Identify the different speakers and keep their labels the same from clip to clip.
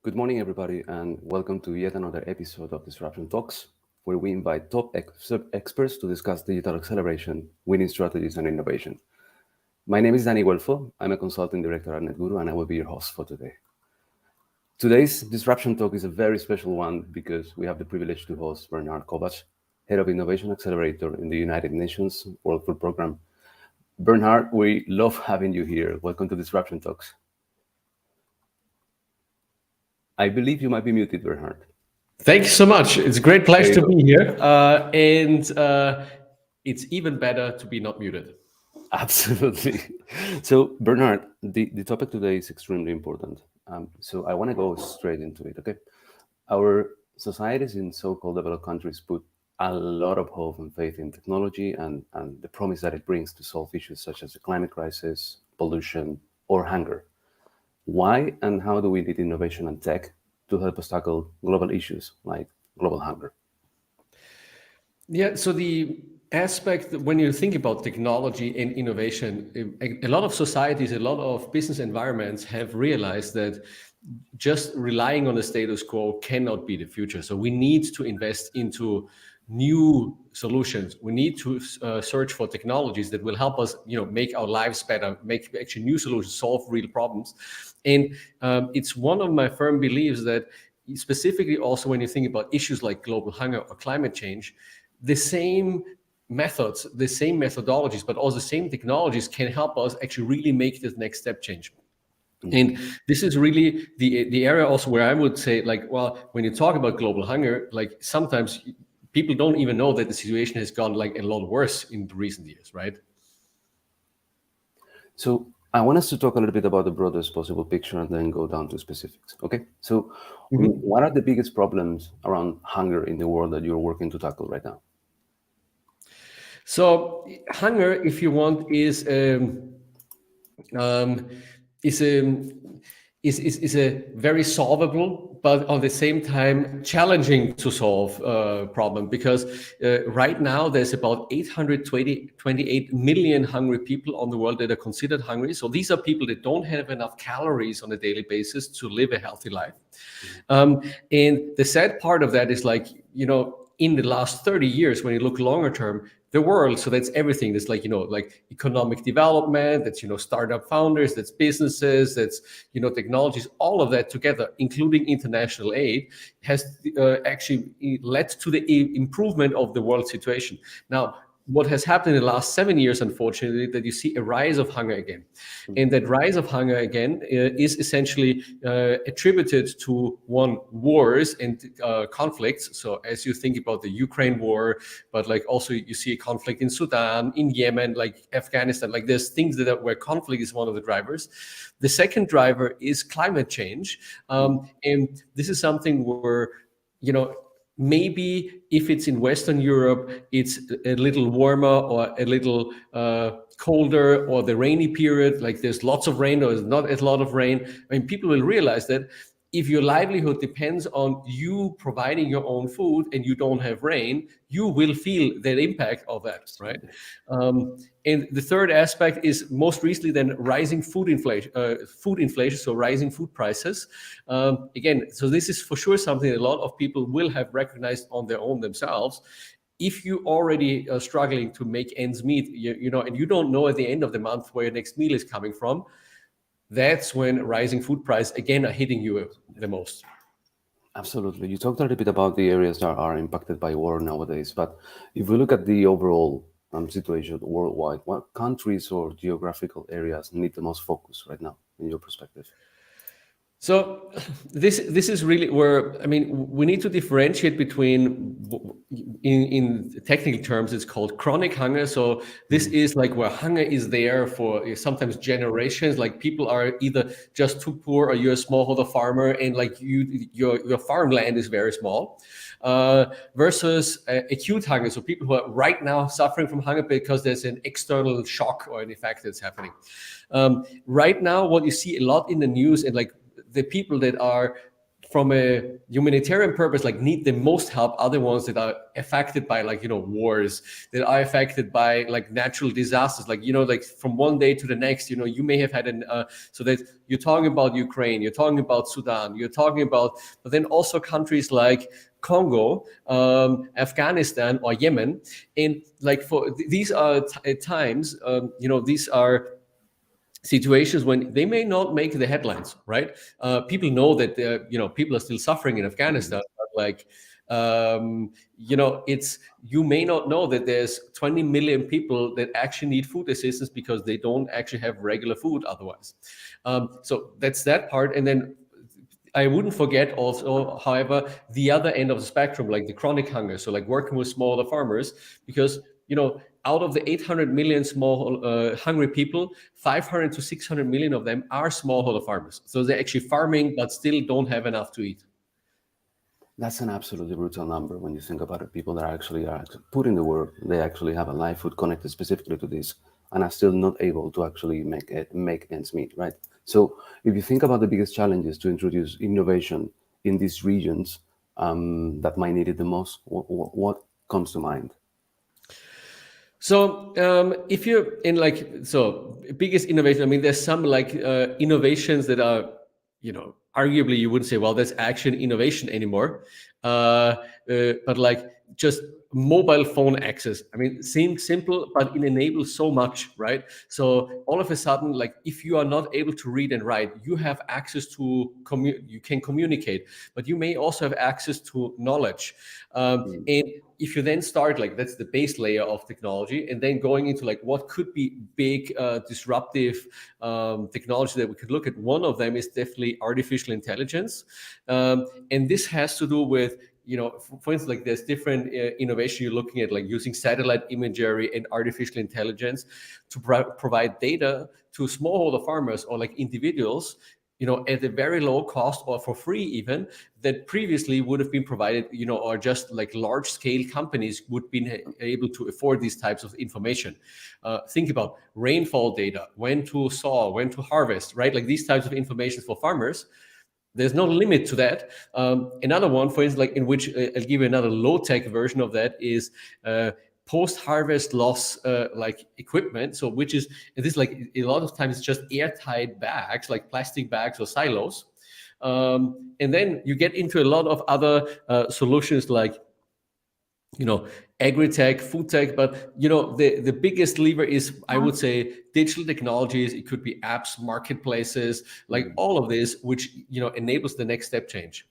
Speaker 1: Good morning, everybody, and welcome to yet another episode of Disruption Talks, where we invite top experts to discuss digital acceleration, winning strategies, and innovation. My name is Danny Guelfo. I'm a consulting director at NetGuru, and I will be your host for today. Today's Disruption Talk is a very special one because we have the privilege to host Bernhard Kowatsch, Head of Innovation Accelerator in the United Nations World Food Program. Bernhard, we love having you here. Welcome to Disruption Talks. I believe you might be muted, Bernhard.
Speaker 2: Thank you so much. It's a great pleasure to be here. And it's even better to be not muted.
Speaker 1: Absolutely. So, Bernhard, the topic today is extremely important. So I want to go straight into it, okay? Our societies in so-called developed countries put a lot of hope and faith in technology and the promise that it brings to solve issues such as the climate crisis, pollution, or hunger. Why and how do we need innovation and tech to help us tackle global issues like global hunger?
Speaker 2: Yeah, so the aspect, when you think about technology and innovation, a lot of societies, a lot of business environments have realized that just relying on the status quo cannot be the future. So we need to invest into new solutions. We need to search for technologies that will help us, make our lives better, make actually new solutions, solve real problems. And it's one of my firm beliefs that specifically also when you think about issues like global hunger or climate change, the same methods, the same methodologies, but also the same technologies can help us actually really make this next step change. And this is really the area also where I would say, when you talk about global hunger, sometimes people don't even know that the situation has gone a lot worse in the recent years, right?
Speaker 1: So I want us to talk a little bit about the broadest possible picture and then go down to specifics, okay? So what are the biggest problems around hunger in the world that you're working to tackle right now?
Speaker 2: So hunger, if you want, is a very solvable, but at the same time challenging to solve problem, because right now there's about 828 million hungry people on the world that are considered hungry. So these are people that don't have enough calories on a daily basis to live a healthy life. And the sad part of that is in the last 30 years, when you look longer term, the world, so that's everything. That's economic development, that's, startup founders, that's businesses, that's, technologies, all of that together, including international aid, has actually led to the improvement of the world situation. Now, what has happened in the last 7 years, unfortunately, that you see a rise of hunger again. And that rise of hunger again is essentially attributed to wars and conflicts. So as you think about the Ukraine war, but also you see a conflict in Sudan, in Yemen, Afghanistan, there's things where conflict is one of the drivers. The second driver is climate change. And this is something where, maybe if it's in Western Europe, it's a little warmer or a little colder, or the rainy period, there's lots of rain or there's not a lot of rain. I mean, people will realize that if your livelihood depends on you providing your own food and you don't have rain, you will feel the impact of that, right? And the third aspect is most recently then rising food inflation, so rising food prices. Again, so this is for sure something that a lot of people will have recognized on their own themselves. If you already are struggling to make ends meet, and you don't know at the end of the month where your next meal is coming from, that's when rising food prices again are hitting you the most.
Speaker 1: Absolutely. You talked a little bit about the areas that are impacted by war nowadays, but if we look at the overall situation worldwide, what countries or geographical areas need the most focus right now, in your perspective?
Speaker 2: So this is really where, I mean, we need to differentiate between, in technical terms, it's called chronic hunger. So this is like where hunger is there for sometimes generations. Like people are either just too poor, or you're a smallholder farmer, and like your farmland is very small. Versus acute hunger, so people who are right now suffering from hunger because there's an external shock or an effect that's happening. Right now, what you see a lot in the news, and like the people that are from a humanitarian purpose, like need the most help, are the ones that are affected by, like, wars, that are affected by like natural disasters, like, like from one day to the next, you may have had so that you're talking about Ukraine, you're talking about Sudan, you're talking about, but then also countries like Congo, Afghanistan, or Yemen. And like for these are times, these are situations when they may not make the headlines, right? People know that people are still suffering in Afghanistan, but like it's, you may not know that there's 20 million people that actually need food assistance because they don't actually have regular food otherwise. So that's that part. And then I wouldn't forget also, however, the other end of the spectrum, like the chronic hunger. So like working with smaller farmers, because, out of the 800 million small hungry people, 500 to 600 million of them are smallholder farmers. So they're actually farming, but still don't have enough to eat.
Speaker 1: That's an absolutely brutal number when you think about it. People that actually are put in the work, they actually have a livelihood connected specifically to this, and are still not able to actually make ends meet, right? So if you think about the biggest challenges to introduce innovation in these regions that might need it the most, what comes to mind?
Speaker 2: So if you're in biggest innovation, I mean, there's some like innovations that are, arguably you wouldn't say, well, that's actually innovation anymore. But like just mobile phone access. I mean, seems simple, but it enables so much, right? So all of a sudden, like if you are not able to read and write, you have access to you can communicate, but you may also have access to knowledge. And if you then start, like that's the base layer of technology, and then going into like what could be big disruptive technology that we could look at, one of them is definitely artificial intelligence. And this has to do with, for instance, like there's different innovation you're looking at, like using satellite imagery and artificial intelligence to provide data to smallholder farmers or like individuals, at a very low cost or for free even, that previously would have been provided, or just like large scale companies would be able to afford these types of information. Think about rainfall data, when to sow, when to harvest, right? Like these types of information for farmers. There's no limit to that. Another one, for instance, like in which I'll give you another low-tech version of that, is post-harvest loss like equipment. So which is, this like a lot of times it's just airtight bags, like plastic bags or silos. And then you get into a lot of other solutions like, agri-tech, food tech, but the biggest lever is, I would say, digital technologies. It could be apps, marketplaces, like all of this, which enables the next step change.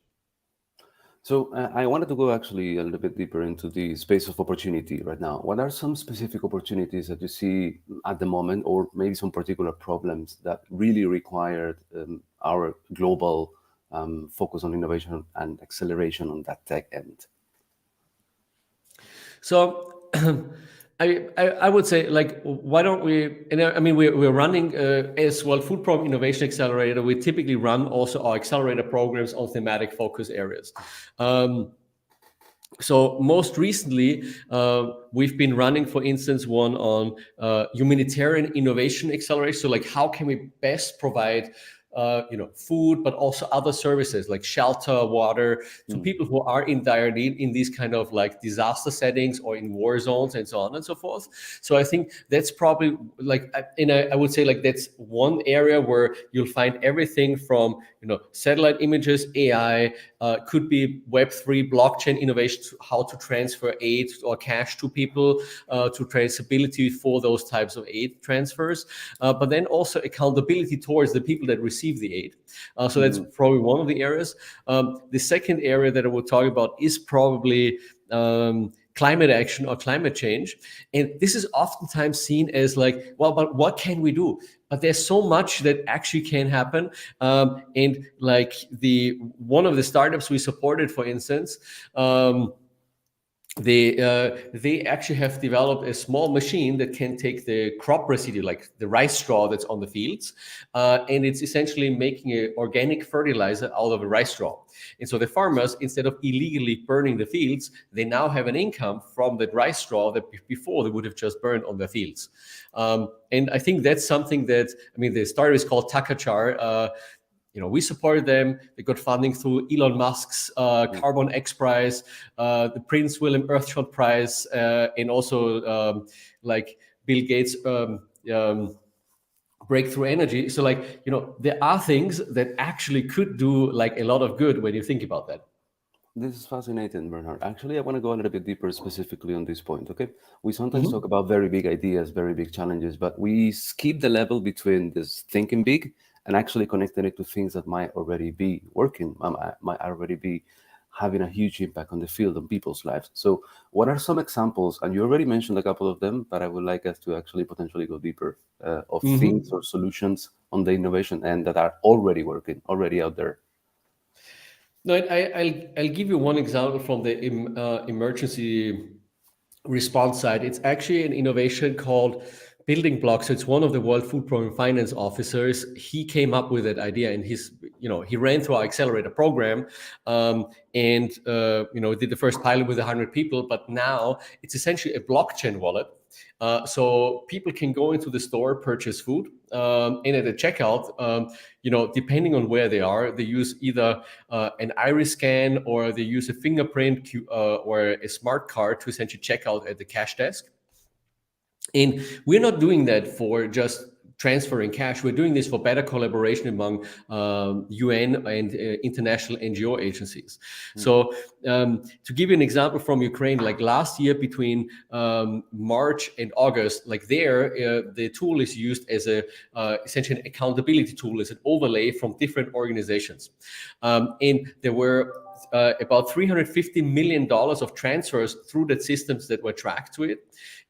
Speaker 1: So I wanted to go actually a little bit deeper into the space of opportunity right now. What are some specific opportunities that you see at the moment, or maybe some particular problems that really required our global focus on innovation and acceleration on that tech end?
Speaker 2: So I would say, like, why don't we, and I mean, we're running as well, Food Problem Innovation Accelerator. We typically run also our accelerator programs on thematic focus areas. So most recently, we've been running, for instance, one on humanitarian innovation acceleration. So like, how can we best provide food, but also other services like shelter, water to people who are in dire need in these kind of like disaster settings or in war zones and so on and so forth. So I think that's probably like, I would say like that's one area where you'll find everything from, satellite images, AI, could be Web3, blockchain innovation, how to transfer aid or cash to people, to traceability for those types of aid transfers, but then also accountability towards the people that receive the aid. So that's probably one of the areas. The second area that I would talk about is probably climate action or climate change. And this is oftentimes seen as like, well, but what can we do? But there's so much that actually can happen. And like one of the startups we supported, for instance, they actually have developed a small machine that can take the crop residue, like the rice straw that's on the fields, and it's essentially making an organic fertilizer out of a rice straw. And so the farmers, instead of illegally burning the fields, they now have an income from that rice straw that before they would have just burned on their fields. And I think that's something that, I mean, the startup is called Takachar. We supported them. They got funding through Elon Musk's Carbon X Prize, the Prince William Earthshot Prize, and also like Bill Gates Breakthrough Energy. So like, there are things that actually could do like a lot of good when you think about that.
Speaker 1: This is fascinating, Bernhard. Actually, I want to go a little bit deeper specifically on this point, okay? We sometimes talk about very big ideas, very big challenges, but we skip the level between this thinking big and actually connecting it to things that might already be working, might already be having a huge impact on the field, on people's lives. So what are some examples, and you already mentioned a couple of them, but I would like us to actually potentially go deeper of things or solutions on the innovation end that are already working, already out there?
Speaker 2: No, I'll give you one example from the emergency response side. It's actually an innovation called building blocks. It's one of the World Food Program finance officers. He came up with that idea, and he ran through our accelerator program, and did the first pilot with 100 people. But now it's essentially a blockchain wallet. So people can go into the store, purchase food, and at the checkout, depending on where they are, they use either an iris scan or they use a fingerprint or a smart card to essentially check out at the cash desk. And we're not doing that for just transferring cash. We're doing this for better collaboration among UN and international NGO agencies. So to give you an example from Ukraine, like last year between March and August, like the tool is used as essentially an accountability tool, as an overlay from different organizations. And there were about $350 million of transfers through the systems that were tracked to it.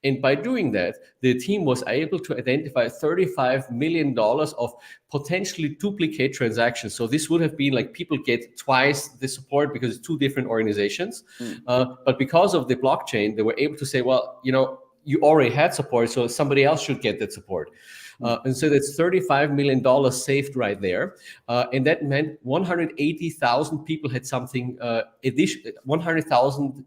Speaker 2: And by doing that, the team was able to identify $35 million of potentially duplicate transactions. So this would have been like people get twice the support because it's two different organizations. But because of the blockchain, they were able to say, well, you already had support, so somebody else should get that support. And so that's $35 million saved right there. And that meant 180,000 people had something, 100,000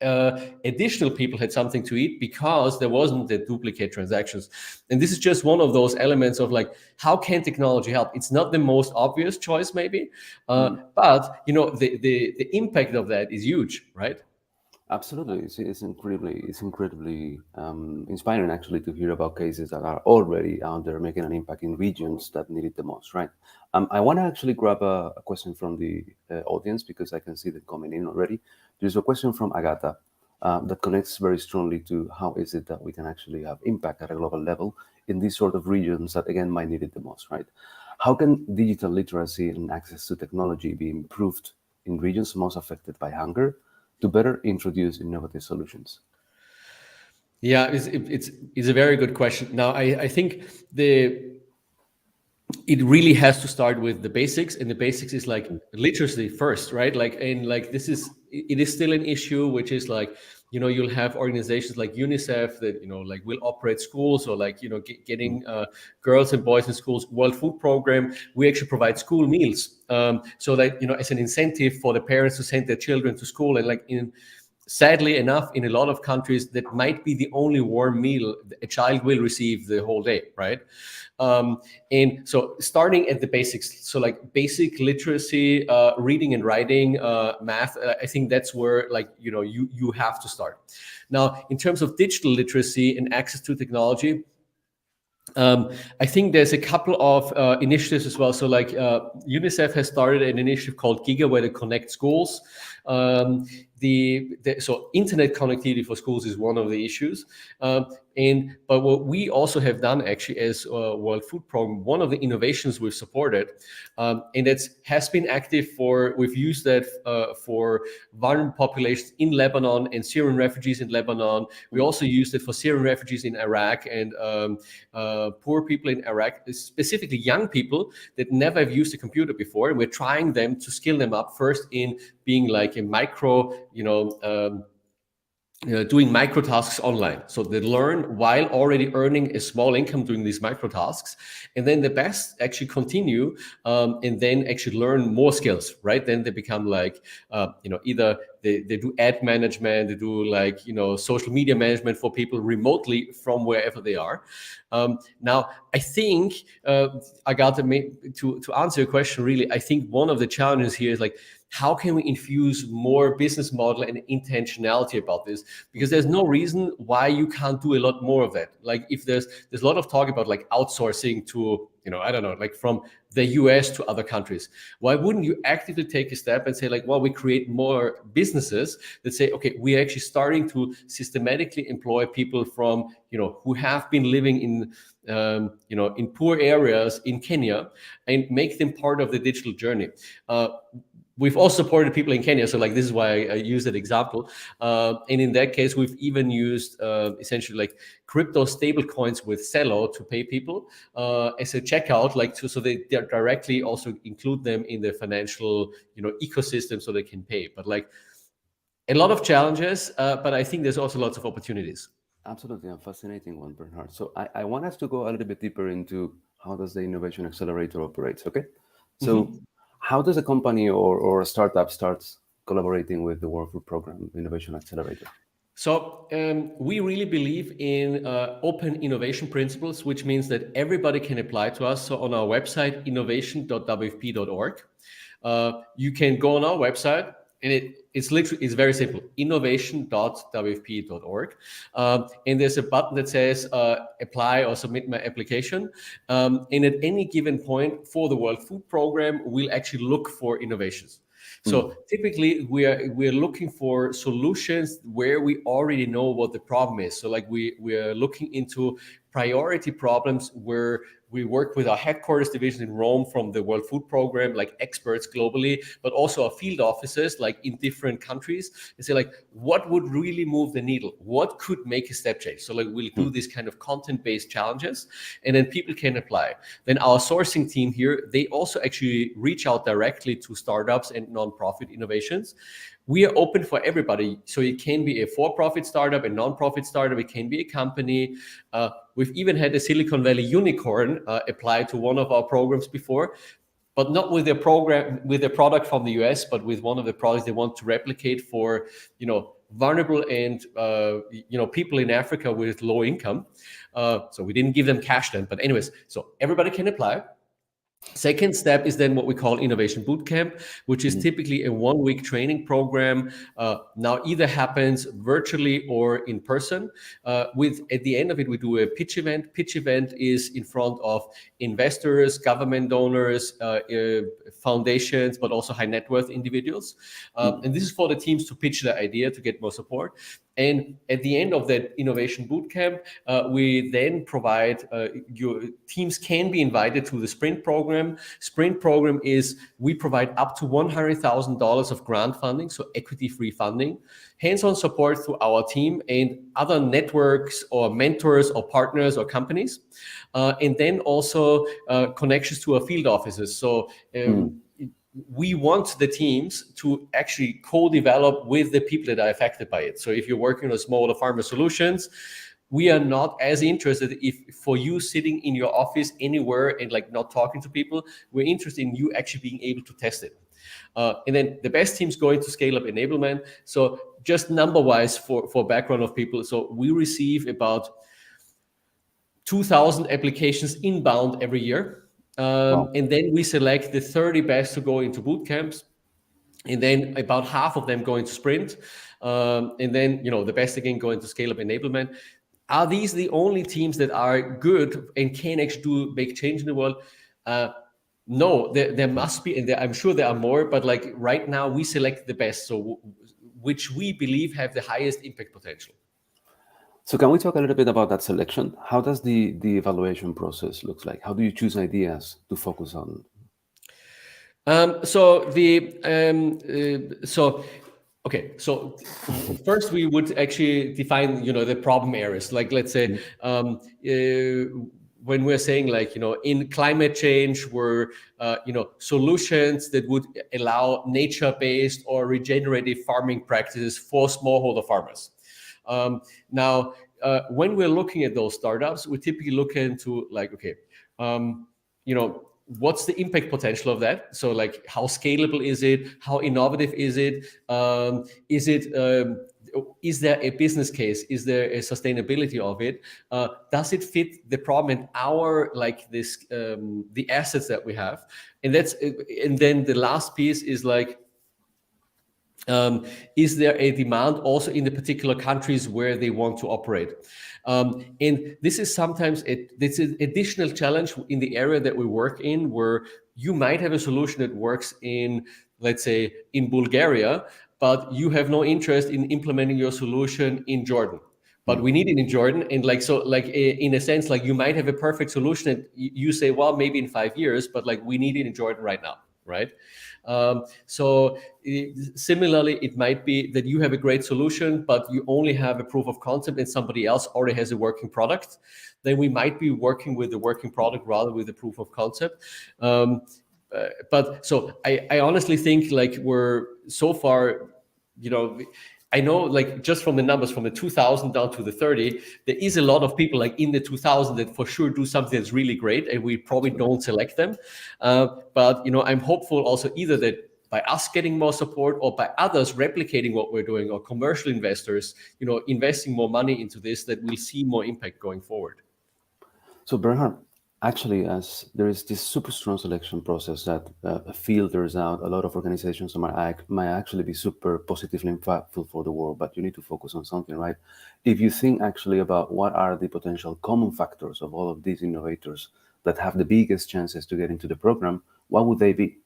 Speaker 2: additional people had something to eat because there wasn't the duplicate transactions. And this is just one of those elements of like, how can technology help? It's not the most obvious choice maybe, but the impact of that is huge, right?
Speaker 1: Absolutely, it's incredibly inspiring actually to hear about cases that are already out there making an impact in regions that need it the most, right? I want to actually grab a question from the audience because I can see them coming in already. There's a question from Agata that connects very strongly to how is it that we can actually have impact at a global level in these sort of regions that again might need it the most, right? How can digital literacy and access to technology be improved in regions most affected by hunger to better introduce innovative solutions?
Speaker 2: Yeah, it's a very good question. Now, I think it really has to start with the basics, and the basics is like literacy first, right? It is still an issue, which is like, you'll have organizations like UNICEF that, like will operate schools or like, getting girls and boys in schools. World Food Program, we actually provide school meals. So that, as an incentive for the parents to send their children to school. And sadly enough, in a lot of countries, that might be the only warm meal a child will receive the whole day, right? And so starting at the basics, so like basic literacy, reading and writing, math, I think that's where like, you have to start. Now, in terms of digital literacy and access to technology, I think there's a couple of initiatives as well. So like UNICEF has started an initiative called GIGA where they connect schools. So internet connectivity for schools is one of the issues. But what we also have done actually as World Food Program, one of the innovations we've supported, and that has been active we've used that for vulnerable populations in Lebanon and Syrian refugees in Lebanon. We also used it for Syrian refugees in Iraq and poor people in Iraq, specifically young people that never have used a computer before. And we're trying them to skill them up first in being like a micro, doing micro tasks online. So they learn while already earning a small income doing these micro tasks. And then the best actually continue and then actually learn more skills, right? Then they become like, either they do ad management, they do like, social media management for people remotely from wherever they are. Now, I think, to answer your question, really, I think one of the challenges here is like, how can we infuse more business model and intentionality about this? Because there's no reason why you can't do a lot more of that. Like if there's a lot of talk about like outsourcing to, I don't know, like from the US to other countries. Why wouldn't you actively take a step and say like, well, we create more businesses that say, okay, we're actually starting to systematically employ people from, who have been living in, in poor areas in Kenya and make them part of the digital journey. We've also supported people in Kenya, so like this is why I use that example. And in that case, we've even used essentially like crypto stable coins with Celo to pay people as a checkout, like so they directly also include them in the financial ecosystem so they can pay. But like a lot of challenges, but I think there's also lots of opportunities.
Speaker 1: Absolutely, a fascinating one, Bernhard. So I want us to go a little bit deeper into how does the Innovation Accelerator operates, okay? So how does a company or a startup starts collaborating with the World Food Program Innovation Accelerator?
Speaker 2: So we really believe in open innovation principles, which means that everybody can apply to us. So on our website, innovation.wfp.org, you can go on our website, and it's very simple, innovation.wfp.org. And there's a button that says apply or submit my application. And at any given point for the World Food Program, we'll actually look for innovations. So typically we're looking for solutions where we already know what the problem is. So like we're looking into priority problems where we work with our headquarters division in Rome from the World Food Program, like experts globally, but also our field offices, like in different countries, and say like, what would really move the needle? What could make a step change? So like we'll do these kind of content-based challenges, and then people can apply. Then our sourcing team here, they also actually reach out directly to startups and nonprofit innovations. We are open for everybody. So it can be a for-profit startup, a non-profit startup, it can be a company. We've even had a Silicon Valley unicorn apply to one of our programs before, but not with their product from the US, but with one of the products they want to replicate for, vulnerable and, people in Africa with low income. So we didn't give them cash then, but anyways, so everybody can apply. Second step is then what we call Innovation Bootcamp, which is typically a 1-week training program. Now either happens virtually or in person. At the end of it, we do a pitch event. Pitch event is in front of investors, government donors, foundations, but also high net worth individuals. And this is for the teams to pitch their idea to get more support. And at the end of that Innovation Bootcamp, we then provide, your teams can be invited to the Sprint program. Sprint program is, we provide up to $100,000 of grant funding, so equity-free funding, hands-on support through our team and other networks or mentors or partners or companies. And then also connections to our field offices. So we want the teams to actually co-develop with the people that are affected by it. So if you're working on smaller pharma solutions, we are not as interested for you sitting in your office anywhere and like not talking to people. We're interested in you actually being able to test it. And then the best team's going to scale up enablement. So just number-wise for background of people, so we receive about 2,000 applications inbound every year. And then we select the 30 best to go into boot camps, and then about half of them go into sprint, and then the best again go into scale up enablement. Are these the only teams that are good and can actually make change in the world? No, there must be, and I'm sure there are more, but like right now we select the best, so which we believe have the highest impact potential.
Speaker 1: So can we talk a little bit about that selection? How does the evaluation process looks like? How do you choose ideas to focus on?
Speaker 2: So the so okay, so first we would actually define, the problem areas. Like let's say when we're saying like, in climate change, we're solutions that would allow nature-based or regenerative farming practices for smallholder farmers. Now, when we're looking at those startups, we typically look into like, okay, what's the impact potential of that? So like, how scalable is it? How innovative is it? Is there a business case? Is there a sustainability of it? Does it fit the problem and our like this the assets that we have? And then the last piece is like, is there a demand also in the particular countries where they want to operate? And this is sometimes this is additional challenge in the area that we work in, where you might have a solution that works in, let's say, in Bulgaria, but you have no interest in implementing your solution in Jordan. But we need it in Jordan, and like so, like in a sense, like you might have a perfect solution, and you say, well, maybe in 5 years, but like we need it in Jordan right now, right? Similarly, it might be that you have a great solution, but you only have a proof of concept and somebody else already has a working product. Then we might be working with the working product rather with the proof of concept. But so I honestly think like we're so far, I know like just from the numbers from the 2000 down to the 30, there is a lot of people like in the 2000 that for sure do something that's really great, and we probably don't select them. But I'm hopeful also either that by us getting more support or by others replicating what we're doing, or commercial investors, investing more money into this, that we'll see more impact going forward.
Speaker 1: So Bernhard, actually, as there is this super strong selection process that filters out a lot of organizations that might actually be super positively impactful for the world, but you need to focus on something, right? If you think actually about what are the potential common factors of all of these innovators that have the biggest chances to get into the program, what would they be?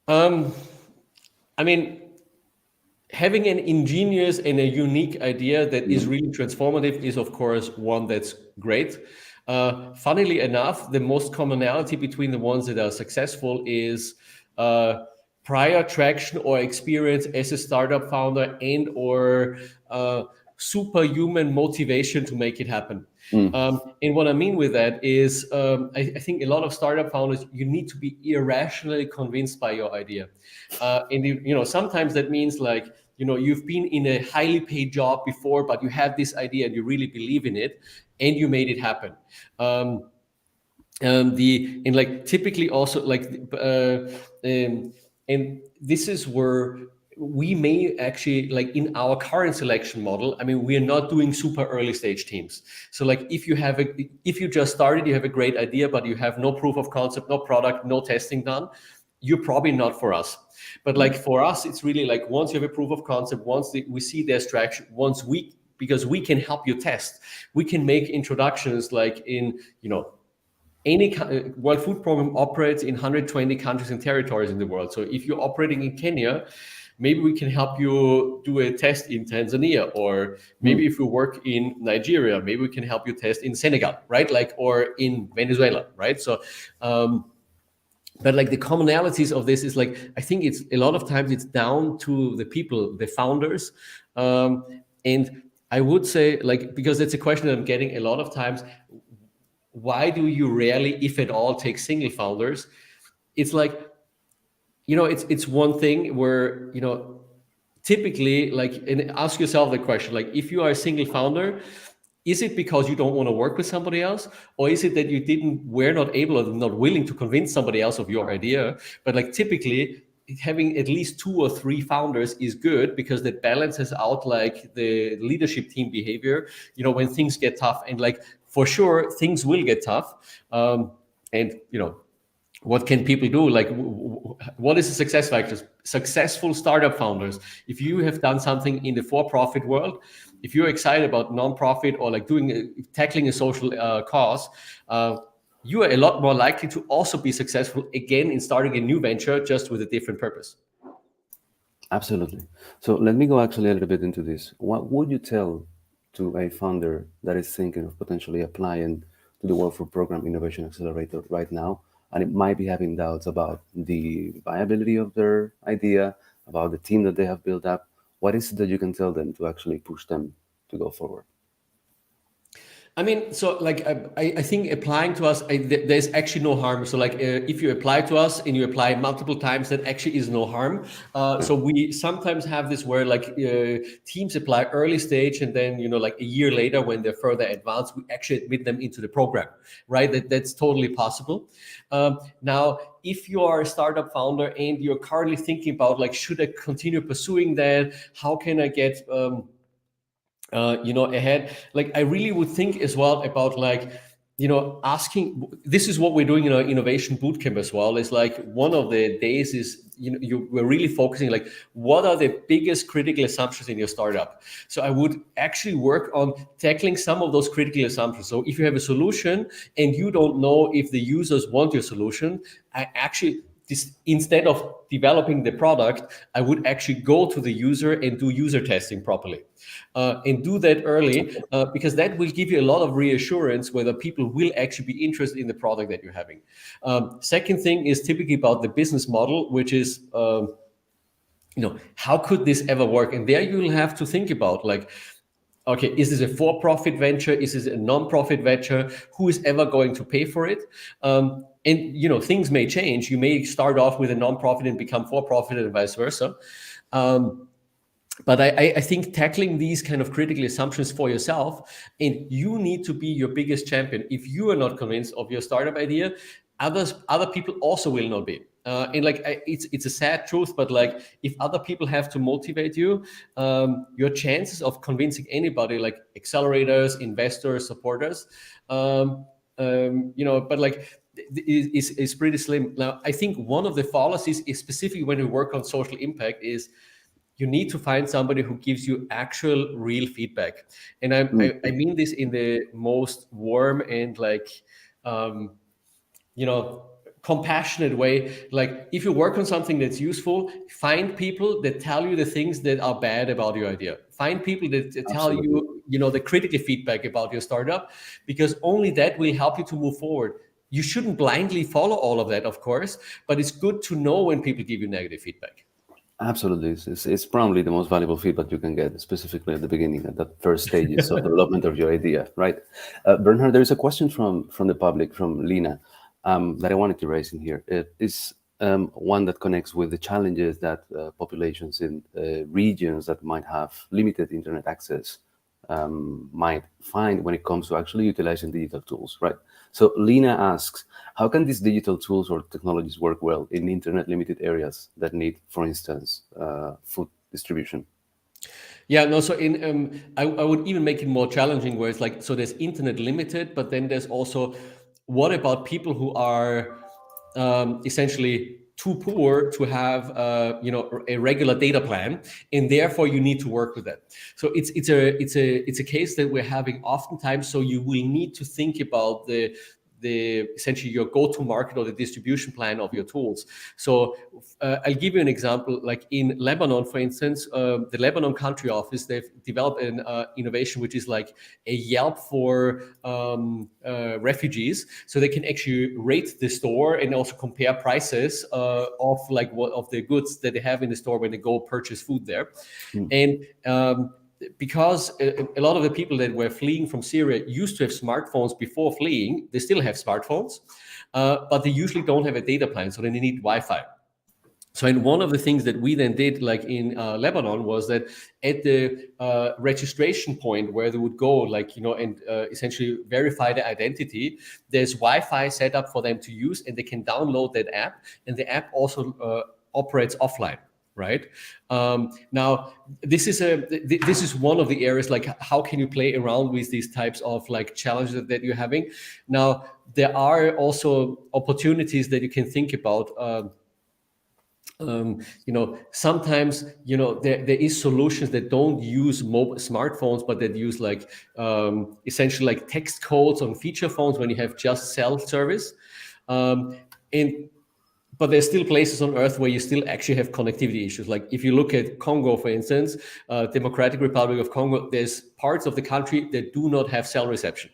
Speaker 2: I mean, having an ingenious and a unique idea that is really transformative is, of course, one that's great. Funnily enough, the most commonality between the ones that are successful is prior traction or experience as a startup founder and or superhuman motivation to make it happen. And what I mean with that is, I think a lot of startup founders, you need to be irrationally convinced by your idea. And sometimes that means like, you've been in a highly paid job before, but you have this idea and you really believe in it, and you made it happen. And like typically also like, and this is where we may actually, like in our current selection model, I mean, we are not doing super early stage teams. So like if you just started, you have a great idea, but you have no proof of concept, no product, no testing done, you're probably not for us. But like for us, it's really like once you have a proof of concept, we see there's traction, because we can help you test, we can make introductions like in, any World Food Program operates in 120 countries and territories in the world. So if you're operating in Kenya, maybe we can help you do a test in Tanzania, or maybe if you work in Nigeria, maybe we can help you test in Senegal, right? Like, or in Venezuela, right? So, but like the commonalities of this is like, I think it's a lot of times it's down to the people, the founders. And I would say like, because it's a question that I'm getting a lot of times, why do you rarely, if at all, take single founders? It's like, it's one thing where, typically like, and ask yourself the question, like if you are a single founder, is it because you don't want to work with somebody else? Or is it that you were not able or not willing to convince somebody else of your idea? But like typically having at least 2 or 3 founders is good, because that balances out like the leadership team behavior, when things get tough. And like, for sure, things will get tough. And what can people do? Like, what is the success factors? Successful startup founders. If you have done something in the for-profit world, if you're excited about nonprofit or like tackling a social cause, you are a lot more likely to also be successful again in starting a new venture, just with a different purpose.
Speaker 1: Absolutely. So let me go actually a little bit into this. What would you tell to a founder that is thinking of potentially applying to the World Food Program Innovation Accelerator right now, and it might be having doubts about the viability of their idea, about the team that they have built up? What is it that you can tell them to actually push them to go forward?
Speaker 2: I mean, so like I think applying to us, there's actually no harm. So like if you apply to us and you apply multiple times, that actually is no harm. So we sometimes have this where like teams apply early stage, and then like a year later when they're further advanced, we actually admit them into the program, right? That's totally possible. Now, if you are a startup founder and you're currently thinking about like, should I continue pursuing that? How can I get ahead? Like, I really would think as well about like, asking. This is what we're doing in our innovation bootcamp as well. Is like one of the days is we're really focusing like, what are the biggest critical assumptions in your startup? So I would actually work on tackling some of those critical assumptions. So if you have a solution and you don't know if the users want your solution, I actually instead of developing the product, I would actually go to the user and do user testing properly, and do that early, because that will give you a lot of reassurance whether people will actually be interested in the product that you're having. Second thing is typically about the business model, which is how could this ever work? And there you'll have to think about like, okay, is this a for-profit venture? Is this a non-profit venture? Who is ever going to pay for it? And things may change. You may start off with a non-profit and become for-profit, and vice versa. But I think tackling these kind of critical assumptions for yourself, and you need to be your biggest champion. If you are not convinced of your startup idea, other people also will not be. And like it's a sad truth, but like if other people have to motivate you, your chances of convincing anybody, like accelerators, investors, supporters, but like is pretty slim. Now, I think one of the fallacies is specifically when we work on social impact is you need to find somebody who gives you actual real feedback. And I mean this in the most warm and like, compassionate way. Like if you work on something that's useful, find people that tell you the things that are bad about your idea. Find people that tell
Speaker 1: Absolutely.
Speaker 2: you, the critical feedback about your startup, because only that will help you to move forward. You shouldn't blindly follow all of that, of course, but it's good to know when people give you negative feedback.
Speaker 1: Absolutely. It's probably the most valuable feedback you can get, specifically at the beginning, at the first stages of development of your idea, right? Bernhard, there is a question from the public, from Lina, that I wanted to raise in here. It is one that connects with the challenges that populations in regions that might have limited internet access might find when it comes to actually utilizing digital tools, right? So Lina asks, how can these digital tools or technologies work well in internet limited areas that need, for instance, food distribution?
Speaker 2: Yeah, no, so I would even make it more challenging, where it's like, so there's internet limited, but then there's also, what about people who are essentially too poor to have a regular data plan, and therefore you need to work with that. So it's a case that we're having oftentimes. So you will need to think about the essentially your go-to market or the distribution plan of your tools. So I'll give you an example. Like in Lebanon, for instance, the Lebanon country office, they've developed an innovation which is like a Yelp for refugees. So they can actually rate the store and also compare prices of like what of the goods that they have in the store when they go purchase food there. And because a lot of the people that were fleeing from Syria used to have smartphones before fleeing, they still have smartphones, but they usually don't have a data plan, so they need Wi-Fi. So, and one of the things that we then did, like in Lebanon, was that at the registration point where they would go, like, and essentially verify the identity, there's Wi-Fi set up for them to use, and they can download that app, and the app also operates offline. Right now, this is one of the areas, like how can you play around with these types of like challenges that you're having. Now, there are also opportunities that you can think about. sometimes there is solutions that don't use mobile smartphones, but that use like essentially like text codes on feature phones when you have just cell service. And but there's still places on Earth where you still actually have connectivity issues. Like if you look at Congo, for instance, Democratic Republic of Congo, there's parts of the country that do not have cell reception.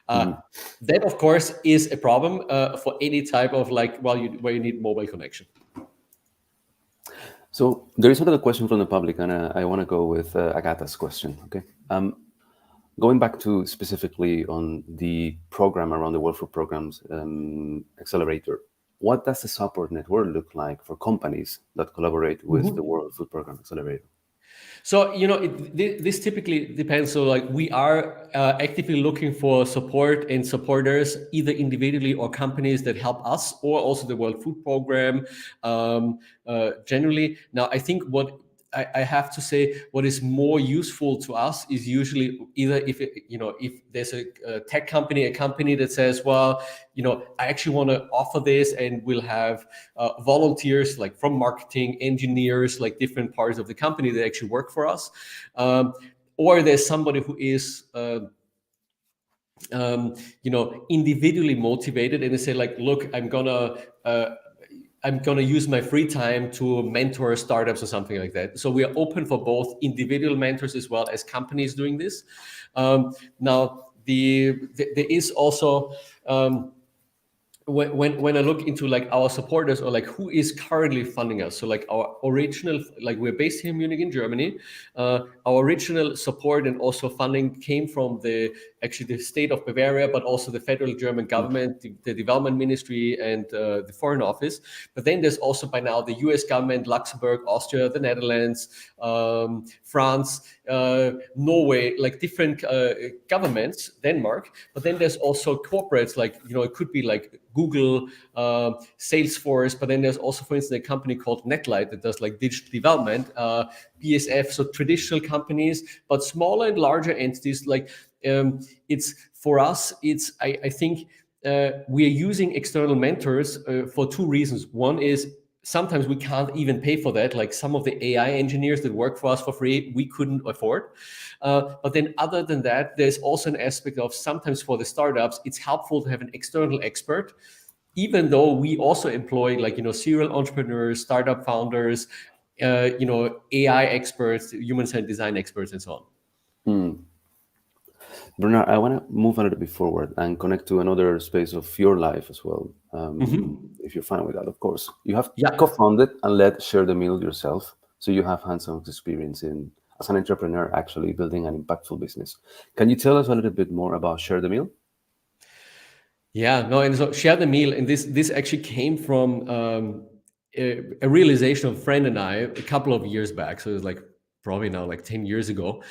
Speaker 2: That, of course, is a problem for any type of where you need mobile connection.
Speaker 1: So there is another question from the public, and I want to go with Agatha's question. Okay, going back to specifically on the program around the World Food Program's accelerator. What does the support network look like for companies that collaborate with the World Food Program Accelerator?
Speaker 2: So, this typically depends. So like we are actively looking for support and supporters, either individually or companies that help us, or also the World Food Program generally. Now, I think what I have to say, what is more useful to us is usually either if there's a tech company, a company that says, well, I actually want to offer this, and we'll have volunteers like from marketing, engineers, like different parts of the company that actually work for us, or there's somebody who is individually motivated, and they say like, look, I'm gonna use my free time to mentor startups or something like that. So we are open for both individual mentors as well as companies doing this. Now, there is also when I look into like our supporters, or like who is currently funding us. So like our original, like we're based here in Munich in Germany. Our original support and also funding came from the state of Bavaria, but also the federal German government, the development ministry, and the foreign office. But then there's also by now the US government, Luxembourg, Austria, the Netherlands, France, Norway, like different governments, Denmark. But then there's also corporates, like, it could be like Google, Salesforce, but then there's also, for instance, a company called Netlight that does like digital development, BSF, so traditional companies, but smaller and larger entities. Like it's for us, I think we are using external mentors for two reasons. One is sometimes we can't even pay for that. Like some of the AI engineers that work for us for free, we couldn't afford. But then other than that, there's also an aspect of sometimes for the startups, it's helpful to have an external expert, even though we also employ like, serial entrepreneurs, startup founders, AI experts, human-centered design experts, and so on.
Speaker 1: Bernhard, I want to move a little bit forward and connect to another space of your life as well, if you're fine with that, of course. You have co-founded and led Share the Meal yourself, so you have hands-on experience as an entrepreneur actually building an impactful business. Can you tell us a little bit more about Share the Meal?
Speaker 2: Yeah, no, and so Share the Meal, and this actually came from a realization of a friend and I a couple of years back. So it was like probably now like 10 years ago.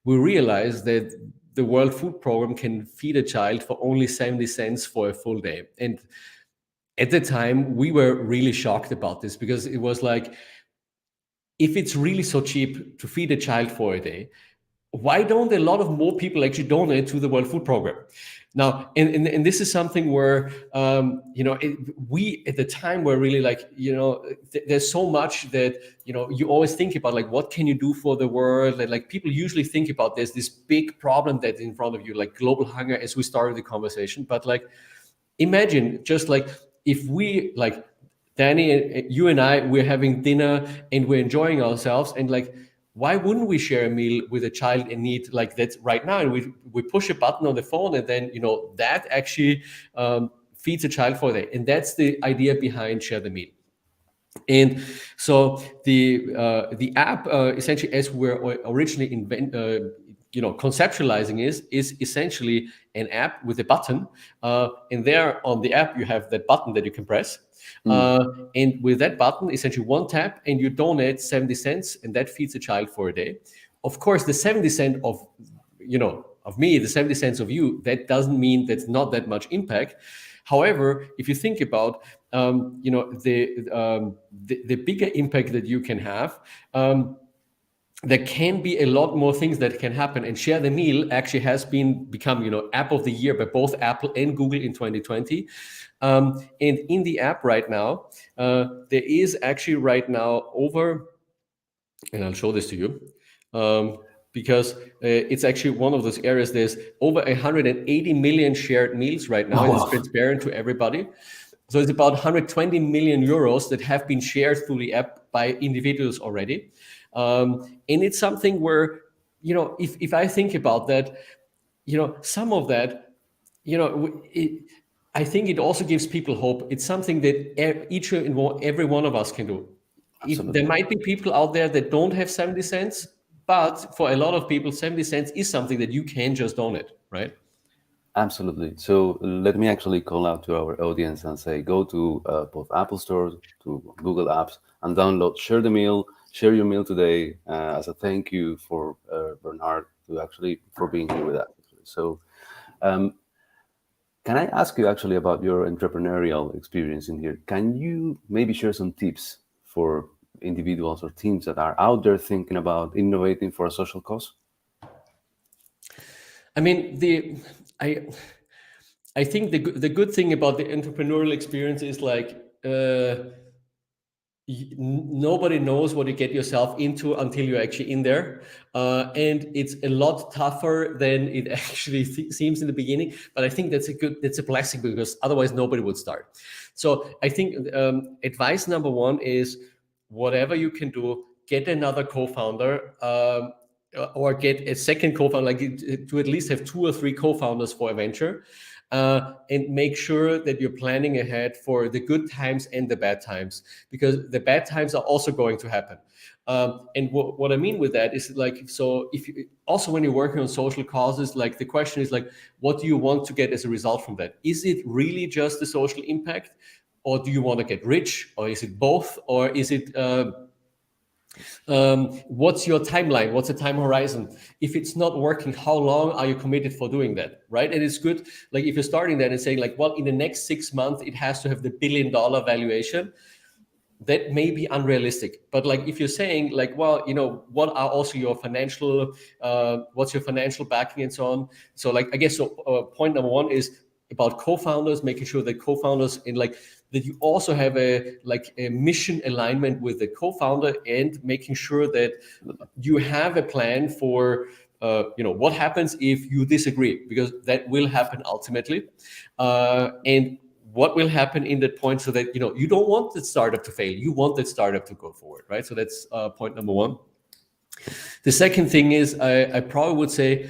Speaker 2: We realized that the World Food Program can feed a child for only 70 cents for a full day. And at the time, we were really shocked about this, because it was like, if it's really so cheap to feed a child for a day, why don't a lot of more people actually donate to the World Food Program? Now, and this is something where, we at the time were really like, there's so much that, you always think about, like, what can you do for the world? And like people usually think about there's this big problem that's in front of you, like global hunger, as we started the conversation. But like, imagine just like if we, like Danny, you and I, we're having dinner and we're enjoying ourselves, and like, why wouldn't we share a meal with a child in need like that right now? And we push a button on the phone, and then that actually feeds a child for a day. And that's the idea behind Share the Meal. And so the app essentially, as we're originally conceptualizing, is essentially an app with a button, and there on the app you have that button that you can press. And with that button, essentially one tap, and you donate 70 cents, and that feeds a child for a day. Of course, the 70 cents of me, the 70 cents of you, that doesn't mean that's not that much impact. However, if you think about the bigger impact that you can have, there can be a lot more things that can happen. And Share the Meal actually has become, app of the year by both Apple and Google in 2020. And in the app right now, there is actually right now over, and I'll show this to you, because it's actually one of those areas. There's over 180 million shared meals right now,
Speaker 1: Oh,
Speaker 2: and it's
Speaker 1: wow.
Speaker 2: transparent to everybody. So it's about 120 million euros that have been shared through the app by individuals already. And it's something where, if I think about that, some of that, I think it also gives people hope. It's something that each and every one of us can do. There
Speaker 1: Absolutely.
Speaker 2: might be people out there that don't have 70 cents, but for a lot of people, 70 cents is something that you can just donate, right?
Speaker 1: Absolutely. So let me actually call out to our audience and say, go to both Apple stores, to Google apps, and download Share the Meal. Share your meal today as a thank you for Bernhard to actually for being here with us. So um, can I ask you actually about your entrepreneurial experience in here? Can you maybe share some tips for individuals or teams that are out there thinking about innovating for a social cause?
Speaker 2: I mean, I I think the good thing about the entrepreneurial experience is like nobody knows what you get yourself into until you're actually in there, and it's a lot tougher than it actually seems in the beginning. But I think that's a blessing, because otherwise nobody would start. So I think advice number one is, whatever you can do, get another co-founder. Or get a second co-founder, like to at least have two or three co-founders for a venture, and make sure that you're planning ahead for the good times and the bad times, because the bad times are also going to happen. And what I mean with that is, like, so if you also, when you're working on social causes, like the question is like, what do you want to get as a result from that? Is it really just the social impact, or do you want to get rich, or is it both, or is it what's your timeline? What's the time horizon? If it's not working, how long are you committed for doing that, right? And it's good, like if you're starting that and saying like, well, in the next 6 months it has to have the $1 billion valuation, that may be unrealistic. But like if you're saying like, well, what are also your financial what's your financial backing and so on. So like, I guess, so point number one is about co-founders, making sure that co-founders, in like, that you also have a mission alignment with the co-founder, and making sure that you have a plan for what happens if you disagree, because that will happen ultimately, and what will happen in that point, so that you don't want the startup to fail, you want that startup to go forward, right? So that's point number one. The second thing is, I probably would say,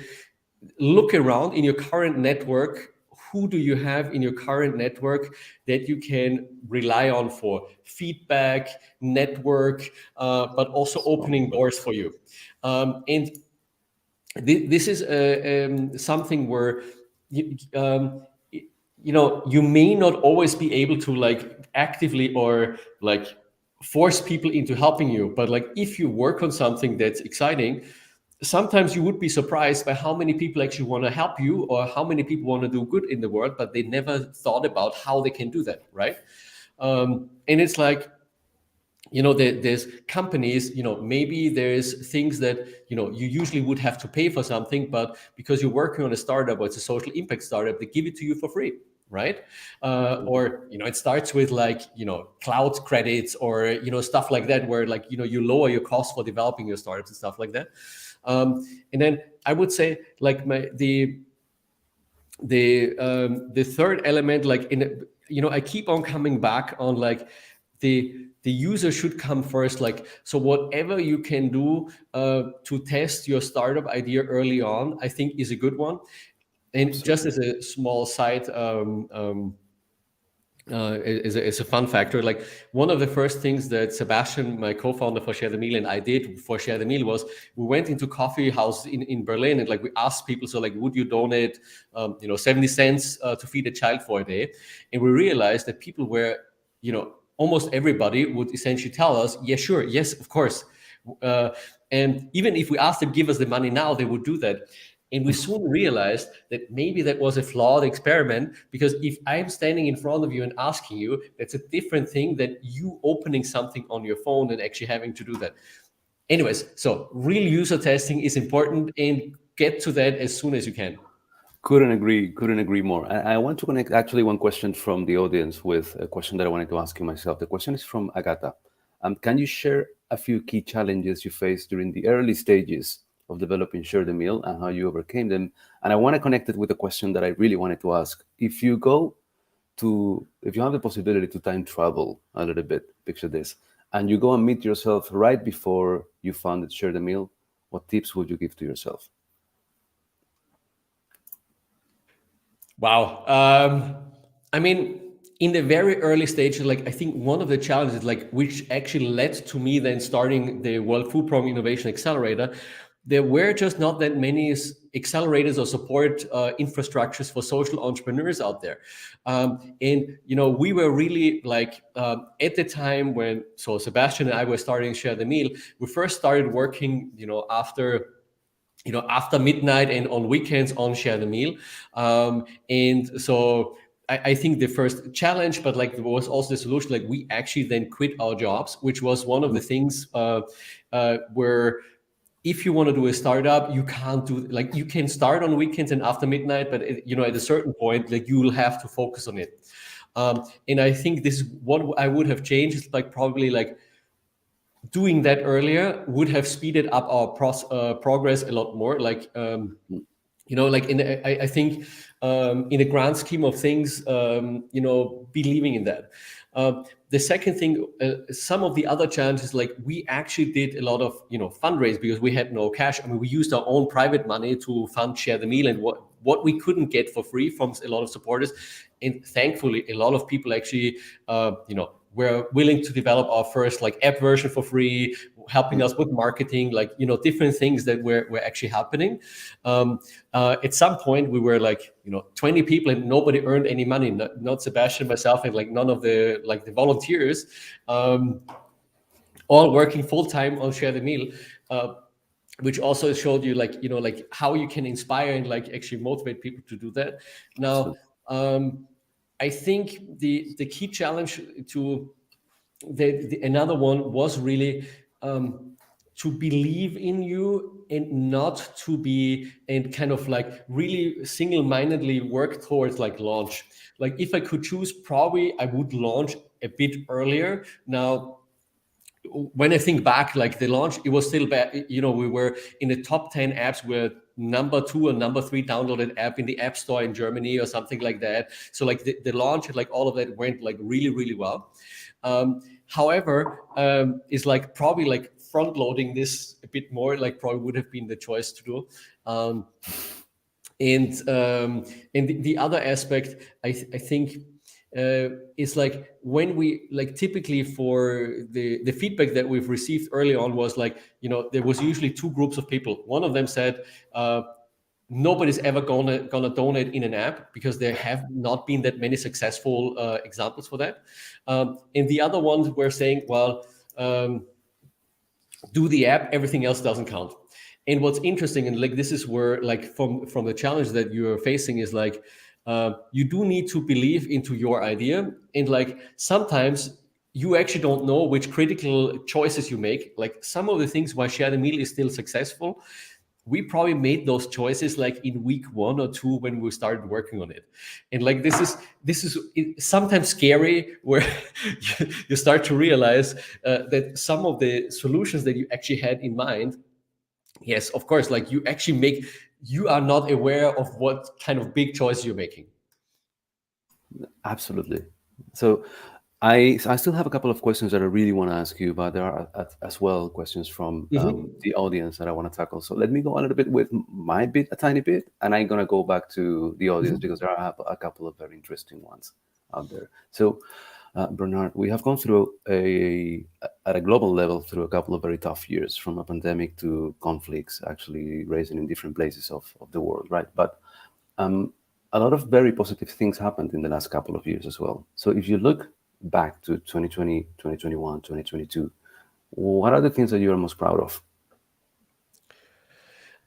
Speaker 2: look around in your current network. Who do you have in your current network that you can rely on for feedback, network, but also opening doors for you? And this is something where you may not always be able to like actively or like force people into helping you, but like if you work on something that's exciting, sometimes you would be surprised by how many people actually want to help you, or how many people want to do good in the world, but they never thought about how they can do that, right? And it's like, there's companies, maybe there's things that you usually would have to pay for something, but because you're working on a startup, or it's a social impact startup, they give it to you for free, right? Or it starts with like cloud credits, or stuff like that, where like you lower your costs for developing your startups and stuff like that. And then I would say like the third element, like I keep on coming back on like the user should come first. Like, so whatever you can do to test your startup idea early on, I think is a good one. And just
Speaker 1: Absolutely.
Speaker 2: as a small side is a fun factor. Like, one of the first things that Sebastian, my co-founder for Share the Meal, and I did for Share the Meal was, we went into coffee house in Berlin, and like we asked people, so like, would you donate 70 cents to feed a child for a day? And we realized that people were, almost everybody would essentially tell us, yeah, sure, yes, of course. And even if we asked them, give us the money now, they would do that. And we soon realized that maybe that was a flawed experiment, because if I'm standing in front of you and asking you, that's a different thing than you opening something on your phone and actually having to do that. Anyways, so real user testing is important, and get to that as soon as you can.
Speaker 1: Couldn't agree more. I want to connect actually one question from the audience with a question that I wanted to ask you myself. The question is from Agata. Can you share a few key challenges you faced during the early stages of developing Share the Meal and how you overcame them? And I want to connect it with a question that I really wanted to ask. If you have the possibility to time travel a little bit, picture this, and you go and meet yourself right before you founded Share the Meal, what tips would you give to yourself?
Speaker 2: Wow. I mean, in the very early stages, like I think one of the challenges, like which actually led to me then starting the World Food Program Innovation Accelerator, there were just not that many accelerators or support infrastructures for social entrepreneurs out there. And we were really like at the time when so Sebastian and I were starting Share the Meal, we first started working, after midnight and on weekends on Share the Meal. And so I think the first challenge, but like there was also the solution, like we actually then quit our jobs, which was one of the things where if you want to do a startup, you can't do like you can start on weekends and after midnight, but at a certain point, like you will have to focus on it. And I think this is what I would have changed. Is like probably like doing that earlier would have speeded up our progress a lot more. Like like I think in the grand scheme of things, believing in that. The second thing, some of the other challenges, like we actually did a lot of fundraise because we had no cash. I mean, we used our own private money to fund Share the Meal and what we couldn't get for free from a lot of supporters, and thankfully a lot of people actually were willing to develop our first like app version for free, helping us with marketing, like different things that were actually happening. At some point we were like 20 people and nobody earned any money, not Sebastian, myself, and like none of the volunteers, all working full-time on Share the Meal, which also showed you like how you can inspire and like actually motivate people to do that. Now I think the key challenge to another one was really to believe in you and not to be and kind of like really single-mindedly work towards like launch. Like if I could choose, probably I would launch a bit earlier. Now when I think back, like the launch, it was still bad. We were in the top 10 apps, were number 2 or number 3 downloaded app in the App Store in Germany or something like that. So like the launch and like all of that went like really, really well. However, is like probably like front loading this a bit more, like probably would have been the choice to do. And the other aspect, I think, is like when we like typically for the feedback that we've received early on was like there was usually 2 groups of people. One of them said nobody's ever gonna donate in an app because there have not been that many successful examples for that, and the other ones were saying, well, do the app, everything else doesn't count. And what's interesting, and like this is where like from the challenge that you're facing is like you do need to believe into your idea, and like sometimes you actually don't know which critical choices you make. Like some of the things why Share the Meal is still successful, we probably made those choices like in week 1 or 2 when we started working on it. And like this is sometimes scary where you start to realize that some of the solutions that you actually had in mind, yes, of course, like you are not aware of what kind of big choice you're making.
Speaker 1: Absolutely. So I still have a couple of questions that I really want to ask you, but there are as well questions from the audience that I want to tackle. So let me go a little bit with my bit, a tiny bit, and I'm going to go back to the audience because there are a couple of very interesting ones out there. So, Bernhard, we have gone through at a global level through a couple of very tough years, from a pandemic to conflicts actually raising in different places of the world, right? But a lot of very positive things happened in the last couple of years as well. So if you look back to 2020, 2021, 2022, what are the things that you are most proud of?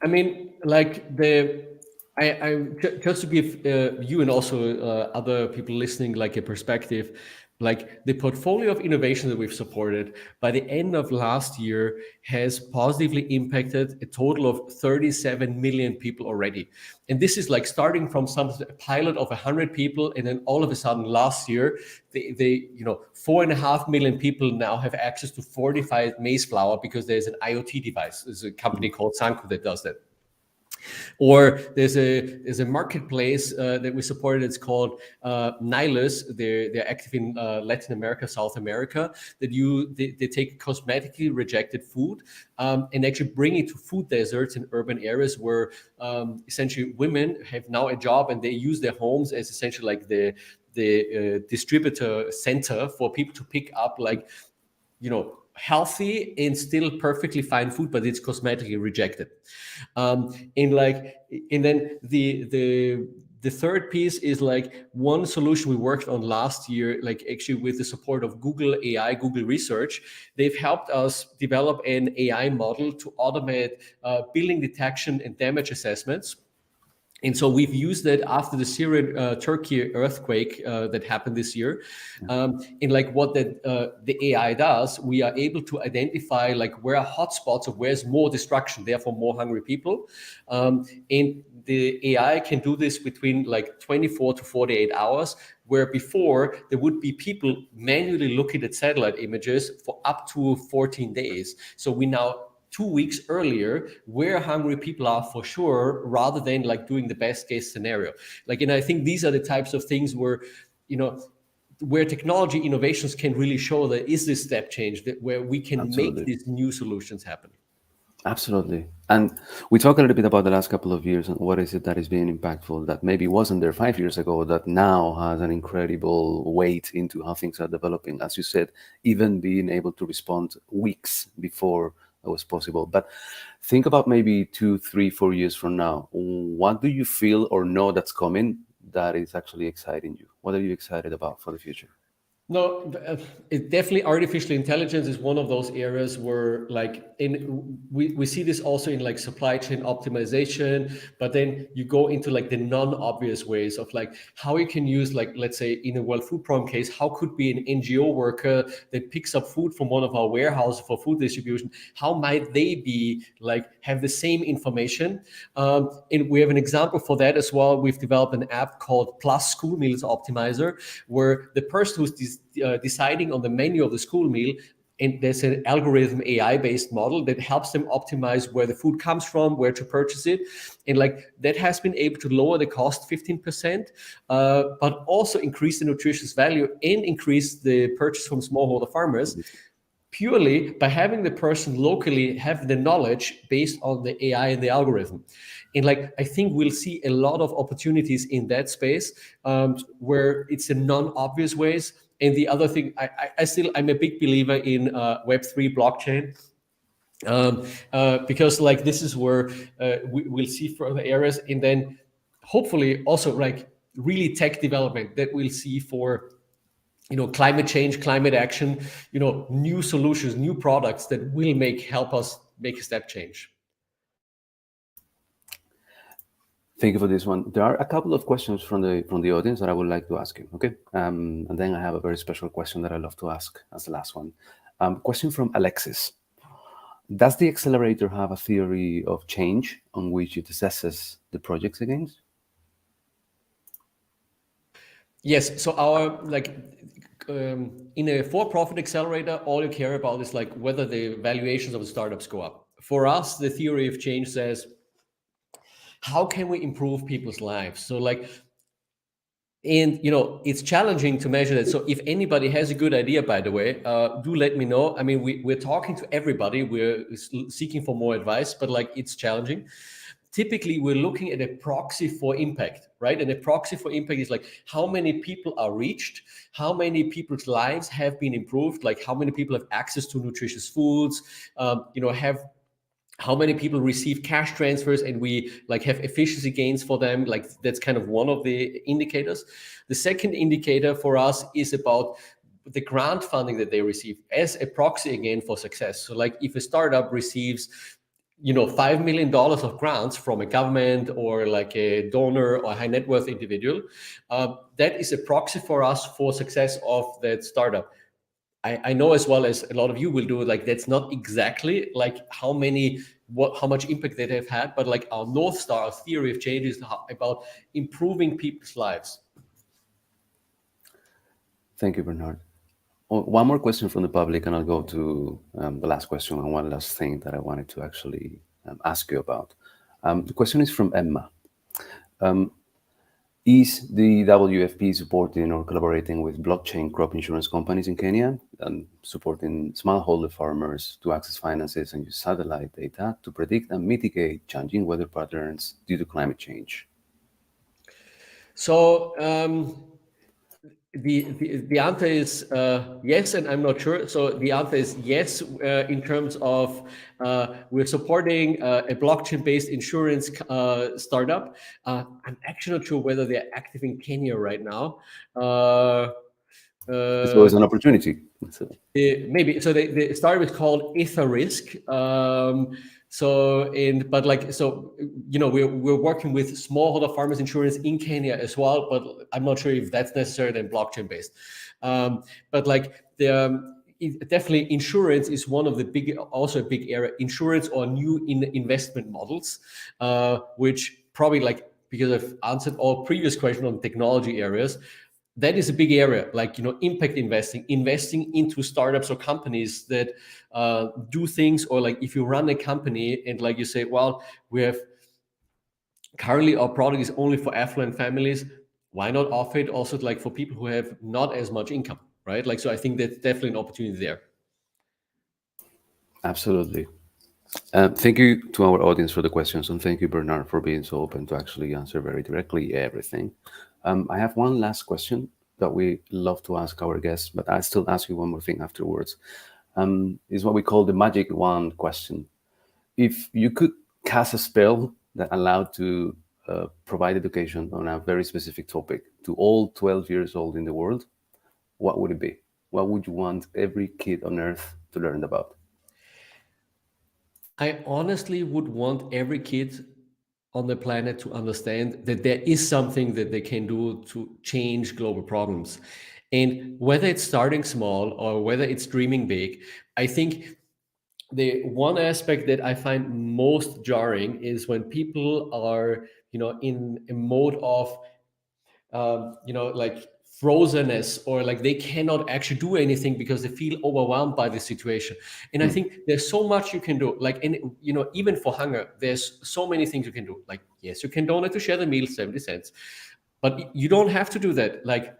Speaker 2: I mean, like just to give you and also other people listening like a perspective. like the portfolio of innovation that we've supported by the end of last year has positively impacted a total of 37 million people already. And this is like starting from some pilot of 100 people, and then all of a sudden last year, they 4.5 million people now have access to fortified maize flour because there's an IoT device. There's a company called Sanko that does that. Or there's a marketplace that we supported. It's called Nihilus. They're active in Latin America, South America. They take cosmetically rejected food and actually bring it to food deserts in urban areas where essentially women have now a job and they use their homes as essentially like the distributor center for people to pick up like healthy and still perfectly fine food, but it's cosmetically rejected. And then the third piece is like one solution we worked on last year, like actually with the support of Google AI, Google Research. They've helped us develop an AI model to automate building detection and damage assessments. And so we've used it after the Syrian Turkey earthquake that happened this year. And like what the AI does, we are able to identify like where are hotspots of where's more destruction, therefore more hungry people. And the AI can do this between like 24 to 48 hours, where before there would be people manually looking at satellite images for up to 14 days. So we now 2 weeks earlier where hungry people are for sure, rather than like doing the best case scenario. And I think these are the types of things where where technology innovations can really show that is this step change that where we can
Speaker 1: Absolutely.
Speaker 2: make these new solutions happen.
Speaker 1: Absolutely. And we talked a little bit about the last couple of years and what is it that is being impactful that maybe wasn't there 5 years ago that now has an incredible weight into how things are developing. As you said, even being able to respond weeks before it was possible. But think about maybe 2, 3, 4 years from now. What do you feel or know that's coming that is actually exciting you? What are you excited about for the future?
Speaker 2: No, it definitely artificial intelligence is one of those areas where we see this also in like supply chain optimization, but then you go into like the non-obvious ways of like how you can use, like, let's say in a World Food Program case, how could be an NGO worker that picks up food from one of our warehouses for food distribution, how might they be like have the same information? And we have an example for that as well. We've developed an app called Plus School Meals Optimizer, where the person who's deciding on the menu of the school meal, and there's an algorithm AI-based model that helps them optimize where the food comes from, where to purchase it, and like that has been able to lower the cost 15%, but also increase the nutritious value and increase the purchase from smallholder farmers, purely by having the person locally have the knowledge based on the AI and the algorithm. And like I think we'll see a lot of opportunities in that space, where it's in non-obvious ways. And the other thing, I'm a big believer in Web3 blockchain, because like this is where we'll see further areas, and then hopefully also like really tech development that we'll see for climate change, climate action, new solutions, new products that will help us make a step change.
Speaker 1: Thank you for this one. There are a couple of questions from the audience that I would like to ask you. Okay, and then I have a very special question that I love to ask as the last one. Question from Alexis: does the accelerator have a theory of change on which it assesses the projects against?
Speaker 2: Yes. So our in a for-profit accelerator, all you care about is like whether the valuations of the startups go up. For us, the theory of change says, how can we improve people's lives? So and it's challenging to measure that. So if anybody has a good idea, by the way, do let me know. I mean, we're talking to everybody. We're seeking for more advice, but like it's challenging. Typically, we're looking at a proxy for impact, right? And a proxy for impact is like how many people are reached, how many people's lives have been improved, like how many people have access to nutritious foods, have how many people receive cash transfers and we like have efficiency gains for them. Like that's kind of one of the indicators. The second indicator for us is about the grant funding that they receive as a proxy again for success. So like if a startup receives $5 million of grants from a government or like a donor or a high net worth individual, that is a proxy for us for success of that startup. I know as well as a lot of you will do, like that's not exactly like how much impact they have had, but like our North Star, our theory of change is about improving people's lives.
Speaker 1: Thank you, Bernhard. One more question from the public, and I'll go to the last question and one last thing that I wanted to actually ask you about. The question is from Emma. Is the WFP supporting or collaborating with blockchain crop insurance companies in Kenya and supporting smallholder farmers to access finances and use satellite data to predict and mitigate changing weather patterns due to climate change?
Speaker 2: So the answer is yes, and I'm not sure. So the answer is yes, in terms of we're supporting a blockchain-based insurance startup. I'm actually not sure whether they're active in Kenya right now.
Speaker 1: It's always an opportunity. So.
Speaker 2: Maybe so. They started with called Etherisk. We're working with smallholder farmers insurance in Kenya as well, but I'm not sure if that's necessarily blockchain based. Definitely insurance is one of the also a big area. Insurance or new investment models, which probably like, because I've answered all previous questions on technology areas, that is a big area, like, impact investing into startups or companies that do things, or like if you run a company and like you say, well, we have currently our product is only for affluent families, why not offer it also like for people who have not as much income, right? Like, so I think that's definitely an opportunity there.
Speaker 1: Absolutely. Thank you to our audience for the questions, and thank you, Bernhard, for being so open to actually answer very directly everything. I have one last question that we love to ask our guests, but I still ask you one more thing afterwards. Is what we call the magic wand question. If you could cast a spell that allowed to provide education on a very specific topic to all 12 years old in the world, what would it be? What would you want every kid on earth to learn about?
Speaker 2: I honestly would want every kid on the planet to understand that there is something that they can do to change global problems. And whether it's starting small or whether it's dreaming big, I think the one aspect that I find most jarring is when people are, in a mode of, like frozenness, or like they cannot actually do anything because they feel overwhelmed by the situation. And I think there's so much you can do, like, even for hunger, there's so many things you can do. Like, yes, you can donate to Share the Meal 70 cents, but you don't have to do that. Like,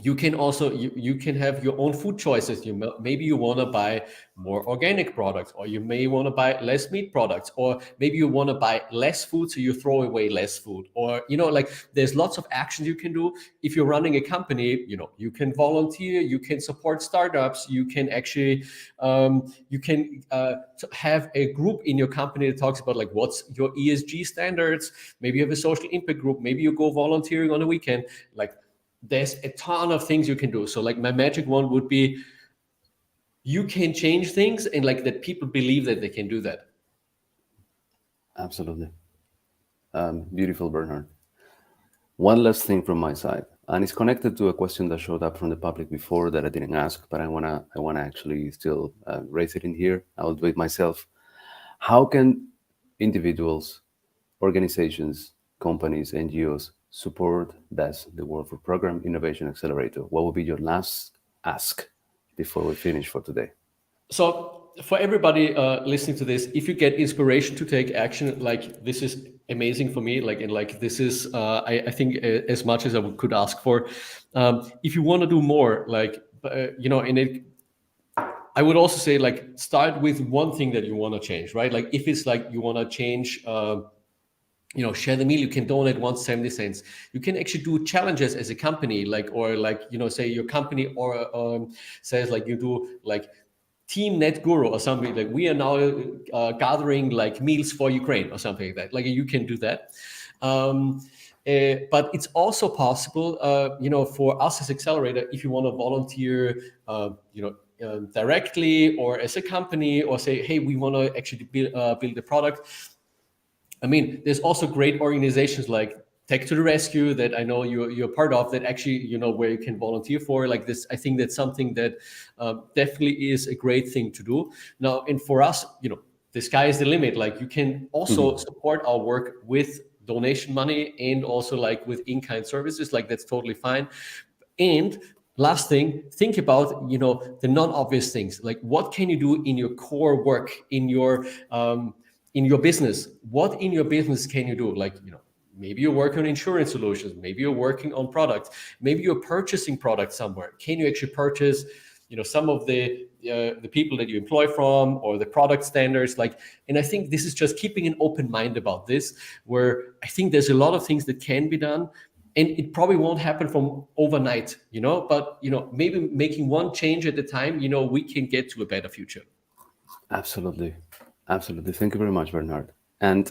Speaker 2: you can also you can have your own food choices. Maybe you want to buy more organic products, or you may want to buy less meat products, or maybe you want to buy less food so you throw away less food, or like there's lots of actions you can do. If you're running a company, you can volunteer, you can support startups, you can actually have a group in your company that talks about like what's your ESG standards. Maybe you have a social impact group, maybe you go volunteering on a weekend. Like, there's a ton of things you can do. So like my magic one would be, you can change things, and like that people believe that they can do that.
Speaker 1: Absolutely. Beautiful, Bernhard. One last thing from my side, and it's connected to a question that showed up from the public before that I didn't ask, but I wanna actually still raise it in here. I'll do it myself. How can individuals, organizations, companies, NGOs support best the World Food Program Innovation Accelerator? What would be your last ask before we finish for today?
Speaker 2: So for everybody listening to this, if you get inspiration to take action, like this is amazing for me. Like, and like this is, I think as much as I could ask for. If you want to do more, like, I would also say like start with one thing that you want to change, right? Like if it's like you want to change. Share the meal, you can donate 170 cents. You can actually do challenges as a company, like, or like, say your company or says like you do like Team Net Guru or something, like we are now gathering like meals for Ukraine or something like that. Like you can do that. But it's also possible, for us as Accelerator, if you want to volunteer, directly or as a company, or say, hey, we want to actually build a product. I mean, there's also great organizations like Tech to the Rescue that I know you're part of, that actually, where you can volunteer for like this. I think that's something that definitely is a great thing to do. Now, and for us, the sky is the limit. Like, you can also support our work with donation money and also like with in-kind services. Like, that's totally fine. And last thing, think about, the non-obvious things. Like, what can you do in your core work, in your business? What in your business can you do? Like, maybe you're working on insurance solutions, maybe you're working on products, maybe you're purchasing products somewhere. Can you actually purchase, some of the people that you employ from, or the product standards? Like, and I think this is just keeping an open mind about this, where I think there's a lot of things that can be done. And it probably won't happen from overnight, but, maybe making one change at a time, we can get to a better future.
Speaker 1: Absolutely. Absolutely. Thank you very much, Bernhard. And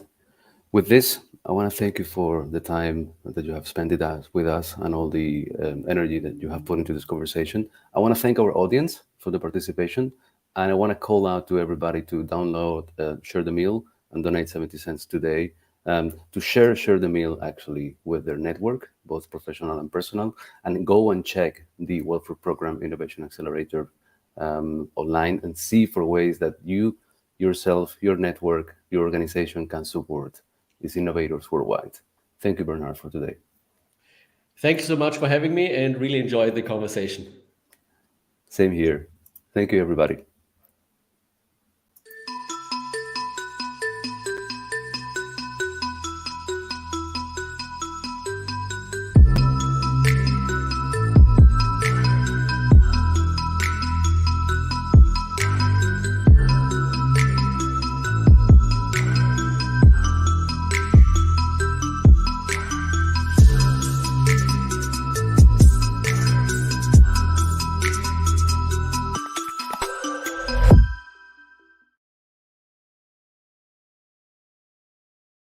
Speaker 1: with this, I want to thank you for the time that you have spent with us, and all the energy that you have put into this conversation. I want to thank our audience for the participation. And I want to call out to everybody to download Share the Meal and donate 70 cents today, to share the meal actually with their network, both professional and personal, and go and check the Welfare Program Innovation Accelerator online, and see for ways that you yourself, your network, your organization can support these innovators worldwide. Thank you, Bernhard, for today.
Speaker 2: Thank you so much for having me, and really enjoyed the conversation.
Speaker 1: Same here. Thank you, everybody.